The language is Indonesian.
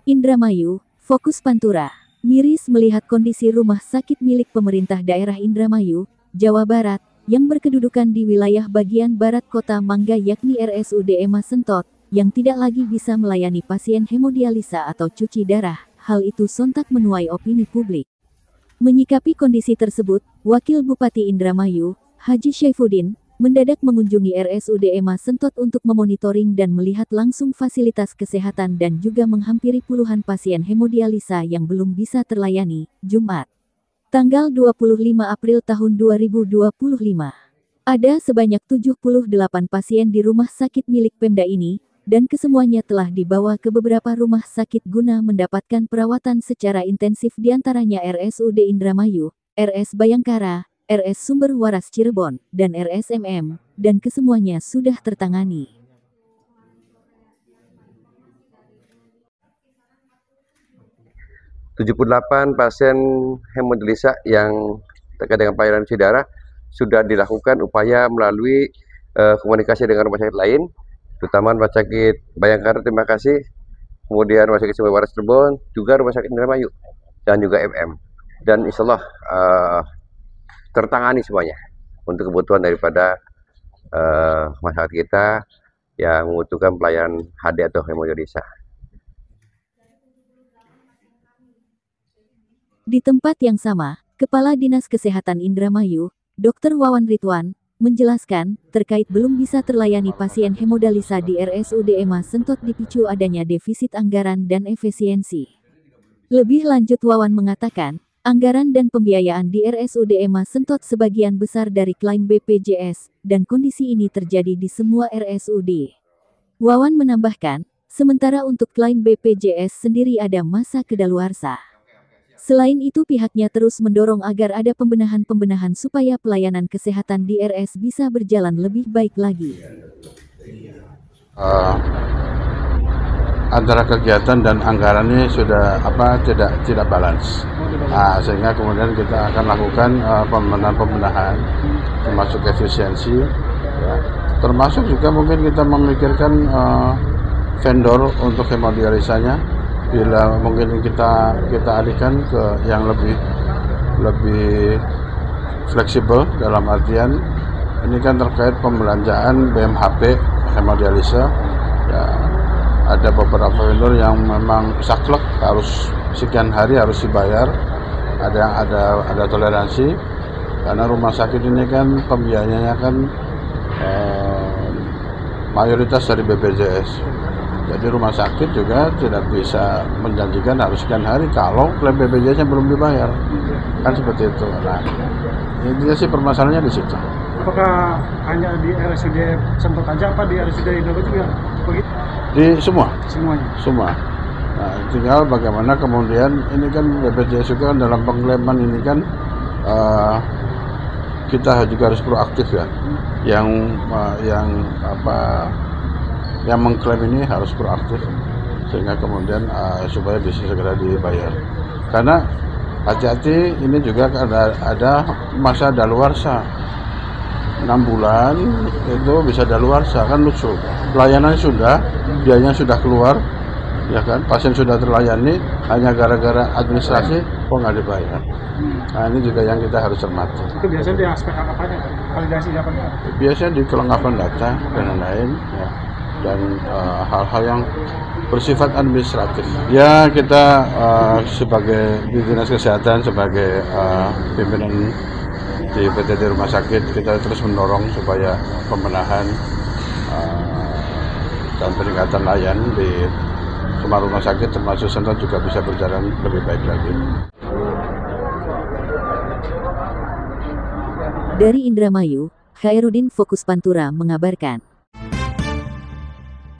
Indramayu, fokus Pantura. Miris melihat kondisi rumah sakit milik pemerintah daerah Indramayu, Jawa Barat, yang berkedudukan di wilayah bagian barat kota Mangga yakni RSUD Ema Sentot, yang tidak lagi bisa melayani pasien hemodialisa atau cuci darah. Hal itu sontak menuai opini publik. Menyikapi kondisi tersebut, Wakil Bupati Indramayu, Haji Syaifuddin, mendadak mengunjungi RSUD Ema Sentot untuk memonitoring dan melihat langsung fasilitas kesehatan dan juga menghampiri puluhan pasien hemodialisa yang belum bisa terlayani, Jumat, tanggal 25 April tahun 2025. Ada sebanyak 78 pasien di rumah sakit milik Pemda ini, dan kesemuanya telah dibawa ke beberapa rumah sakit guna mendapatkan perawatan secara intensif diantaranya RSUD Indramayu, RS Bayangkara, RS Sumber Waras Cirebon, dan RSMM, dan kesemuanya sudah tertangani. ...78 pasien hemodialisa yang terkait dengan pelayanan cuci darah sudah dilakukan upaya melalui komunikasi dengan rumah sakit lain, terutama rumah sakit Bayangkara, terima kasih, kemudian rumah sakit Sumber Waras Cirebon, juga rumah sakit Indramayu, dan juga MM. Dan insya Allah tertangani semuanya untuk kebutuhan daripada masyarakat kita yang membutuhkan pelayanan HD atau hemodialisa. Di tempat yang sama, Kepala Dinas Kesehatan Indramayu, Dr. Wawan Ridwan, menjelaskan, terkait belum bisa terlayani pasien hemodialisa di RSUD Ema Sentot dipicu adanya defisit anggaran dan efisiensi. Lebih lanjut Wawan mengatakan, anggaran dan pembiayaan di RSUD Ema Sentot sebagian besar dari klaim BPJS, dan kondisi ini terjadi di semua RSUD. Wawan menambahkan, sementara untuk klaim BPJS sendiri ada masa kedaluarsa. Selain itu pihaknya terus mendorong agar ada pembenahan supaya pelayanan kesehatan di RS bisa berjalan lebih baik lagi. Antara kegiatan dan anggarannya sudah tidak balance, sehingga kemudian kita akan lakukan pembenahan termasuk efisiensi, ya. Termasuk juga mungkin kita memikirkan vendor untuk hemodialisanya, bila mungkin kita alihkan ke yang lebih fleksibel, dalam artian ini kan terkait pembelanjaan BMHP hemodialisa, ya. Ada beberapa vendor yang memang saklek, harus sekian hari harus dibayar, ada toleransi, karena rumah sakit ini kan pembiayaannya kan mayoritas dari BPJS. Jadi rumah sakit juga tidak bisa menjanjikan harus sekian hari kalau klaim BPJS-nya belum dibayar, kan seperti itu. Nah, intinya sih permasalahannya di situ. Apakah hanya di RSUD Sentot aja, apa di RSUD Indramayu juga begitu? Di semuanya. Nah, tinggal bagaimana kemudian ini kan BPJS juga kan dalam pengklaiman ini kan kita juga harus proaktif, ya. Yang mengklaim ini harus proaktif sehingga kemudian supaya bisa segera dibayar. Karena hati-hati, ini juga ada masa daluarsa. 6 bulan itu bisa daluarsa, kan lucu. Pelayanan sudah, biayanya sudah keluar, ya kan, pasien sudah terlayani, hanya gara-gara administrasi kok nggak dibayar. Nah, ini juga yang kita harus cermati. Itu biasanya di aspek apanya? Validasi apa? Biasanya di kelengkapan data dan lain-lain, ya. Dan hal-hal yang bersifat administratif. Ya, kita sebagai di Dinas Kesehatan, sebagai pimpinan di PTD Rumah Sakit, kita terus mendorong supaya pembenahan dan peningkatan layanan di semua rumah sakit termasuk Sentot juga bisa berjalan lebih baik lagi. Dari Indramayu, Khairuddin Fokus Pantura mengabarkan.